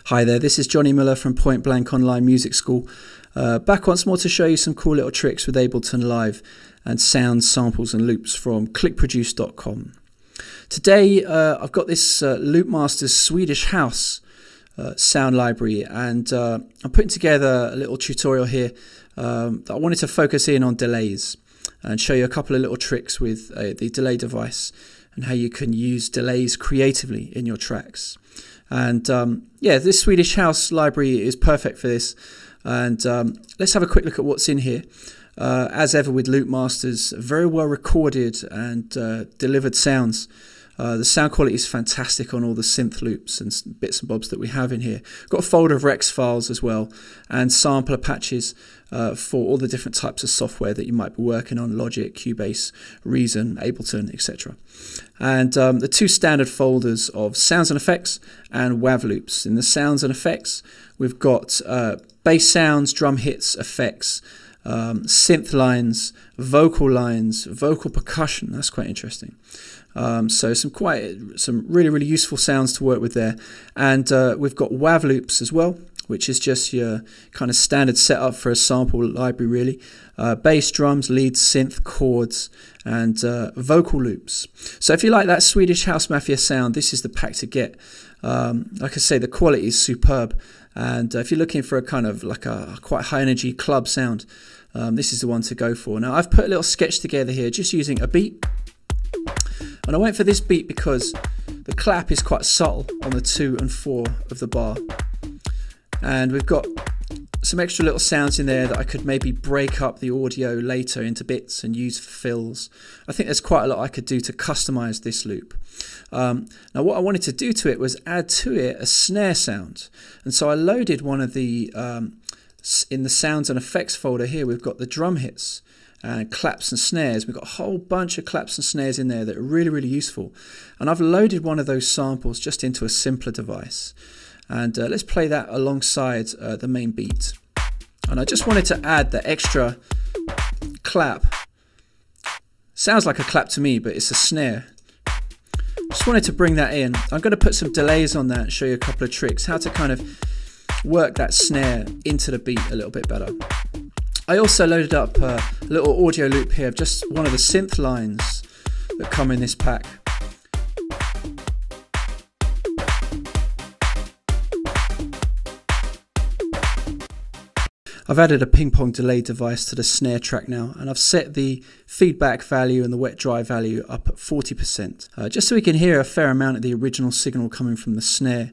Hi there, this is Johnny Miller from Point Blank Online Music School. Back once more to show you some cool little tricks with Ableton Live and sounds, samples and loops from clickproduce.com. Today I've got this Loopmaster's Swedish House sound library, and I'm putting together a little tutorial here that I wanted to focus in on delays and show you a couple of little tricks with the delay device and how you can use delays creatively in your tracks. And yeah, this Swedish House library is perfect for this. And let's have a quick look at what's in here. As ever with Loopmasters, very well recorded and delivered sounds. The sound quality is fantastic on all the synth loops and bits and bobs that we have in here. Got a folder of Rex files as well, and sampler patches for all the different types of software that you might be working on: Logic, Cubase, Reason, Ableton, etc. And the two standard folders of sounds and effects and WAV loops. In the sounds and effects, we've got bass sounds, drum hits, effects, synth lines, vocal percussion. That's quite interesting. So some really useful sounds to work with there. And we've got WAV loops as well, which is just your kind of standard setup for a sample library, really. Bass, drums, leads, synth, chords, and vocal loops. So if you like that Swedish House Mafia sound, this is the pack to get. Like I say, the quality is superb. And if you're looking for a kind of like a quite high energy club sound, this is the one to go for. Now I've put a little sketch together here just using a beat. And I went for this beat because the clap is quite subtle on the 2 and 4 of the bar. And we've got some extra little sounds in there that I could maybe break up the audio later into bits and use for fills. I think there's quite a lot I could do to customize this loop. Now what I wanted to do to it was add to it a snare sound. And so I loaded one of the, in the sounds and effects folder here, we've got the drum hits and claps and snares. We've got a whole bunch of claps and snares in there that are really useful. And I've loaded one of those samples just into a simpler device. And let's play that alongside the main beat. And I just wanted to add the extra clap. Sounds like a clap to me, but it's a snare. Just wanted to bring that in. I'm going to put some delays on that and show you a couple of tricks, how to kind of work that snare into the beat a little bit better. I also loaded up a little audio loop here of just one of the synth lines that come in this pack. I've added a ping pong delay device to the snare track now, and I've set the feedback value and the wet dry value up at 40%, just so we can hear a fair amount of the original signal coming from the snare,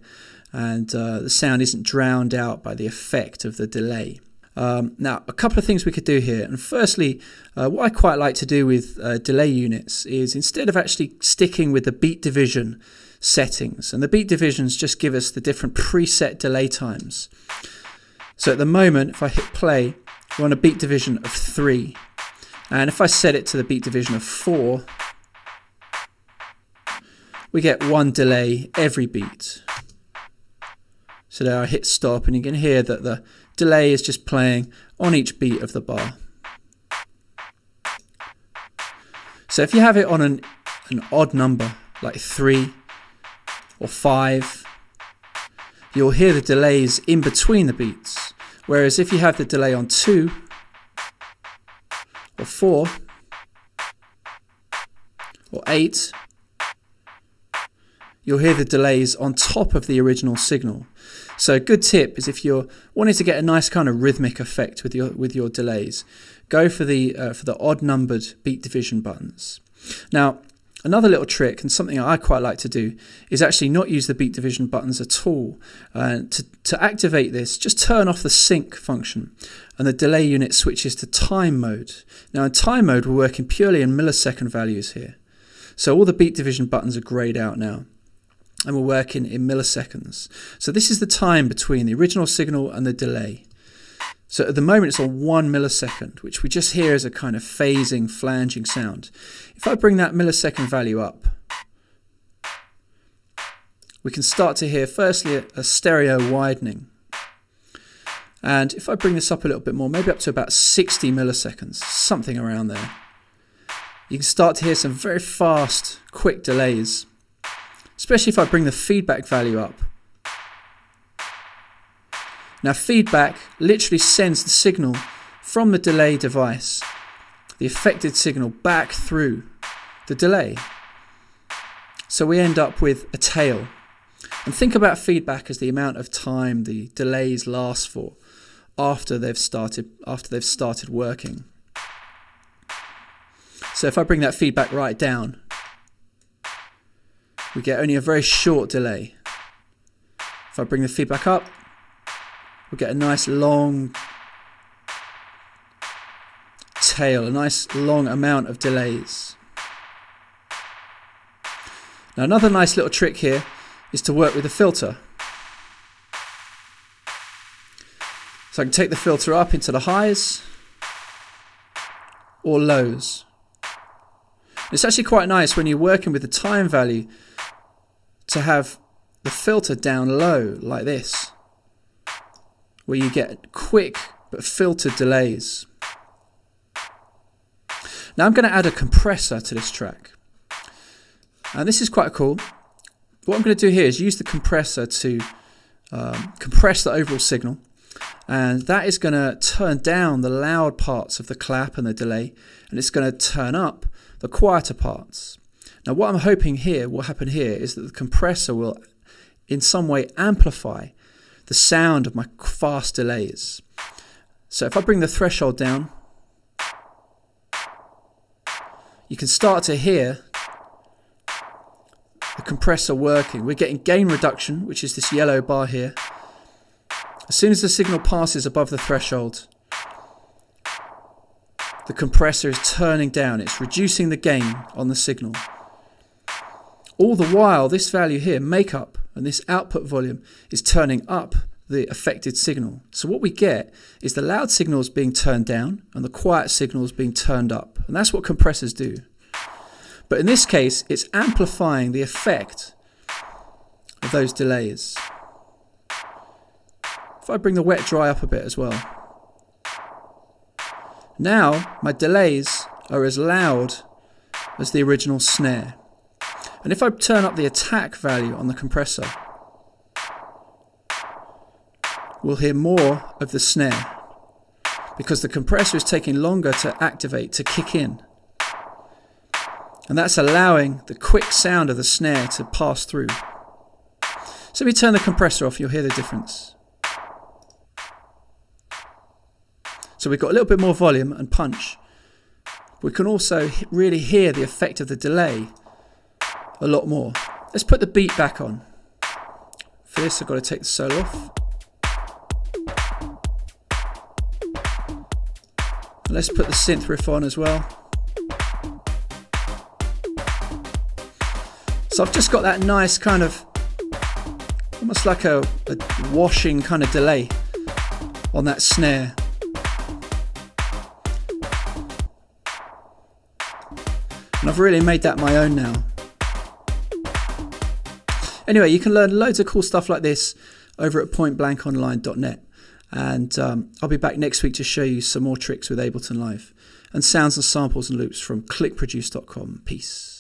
and the sound isn't drowned out by the effect of the delay. Now, a couple of things we could do here. And firstly, what I quite like to do with delay units is, instead of actually sticking with the beat division settings, and the beat divisions just give us the different preset delay times. So at the moment, if I hit play, we're on a beat division of 3. And if I set it to the beat division of 4, we get 1 delay every beat. So there I hit stop, and you can hear that the delay is just playing on each beat of the bar. So if you have it on an odd number, like 3 or 5, you'll hear the delays in between the beats. Whereas if you have the delay on 2 or 4 or 8, you'll hear the delays on top of the original signal. So a good tip is, if you're wanting to get a nice kind of rhythmic effect with your delays, go for the odd numbered beat division buttons. Now, another little trick, and something I quite like to do, is actually not use the beat division buttons at all. To activate this, just turn off the sync function, and the delay unit switches to time mode. Now in time mode, we're working purely in millisecond values here. So all the beat division buttons are grayed out now, and we're working in milliseconds. So this is the time between the original signal and the delay. So at the moment it's on 1 millisecond, which we just hear as a kind of phasing, flanging sound. If I bring that millisecond value up, we can start to hear firstly a stereo widening. And if I bring this up a little bit more, maybe up to about 60 milliseconds, something around there, you can start to hear some very fast, quick delays. Especially if I bring the feedback value up. Now feedback literally sends the signal from the delay device, the affected signal, back through the delay. So we end up with a tail. And think about feedback as the amount of time the delays last for after they've started working. So if I bring that feedback right down, we get only a very short delay. If I bring the feedback up, we'll get a nice long tail, a nice long amount of delays. Now another nice little trick here is to work with a filter. So I can take the filter up into the highs or lows. It's actually quite nice when you're working with the time value to have the filter down low like this, where you get quick but filtered delays. Now I'm going to add a compressor to this track, and this is quite cool. What I'm going to do here is use the compressor to compress the overall signal, and that is going to turn down the loud parts of the clap and the delay, and it's going to turn up the quieter parts. Now what I'm hoping here will happen here is that the compressor will in some way amplify the sound of my fast delays. So if I bring the threshold down, you can start to hear the compressor working. We're getting gain reduction, which is this yellow bar here. As soon as the signal passes above the threshold, the compressor is turning down. It's reducing the gain on the signal. All the while, this value here, makeup, and this output volume is turning up the affected signal. So what we get is the loud signals being turned down and the quiet signals being turned up. And that's what compressors do. But in this case, it's amplifying the effect of those delays. If I bring the wet dry up a bit as well. Now my delays are as loud as the original snare. And if I turn up the attack value on the compressor, we'll hear more of the snare because the compressor is taking longer to activate, to kick in. And that's allowing the quick sound of the snare to pass through. So if you turn the compressor off, you'll hear the difference. So we've got a little bit more volume and punch. We can also really hear the effect of the delay a lot more. Let's put the beat back on. For this, I've got to take the solo off. And let's put the synth riff on as well. So I've just got that nice kind of, almost like a washing kind of delay on that snare. And I've really made that my own now. Anyway, you can learn loads of cool stuff like this over at pointblankonline.net. And I'll be back next week to show you some more tricks with Ableton Live and sounds and samples and loops from clickproduce.com. Peace.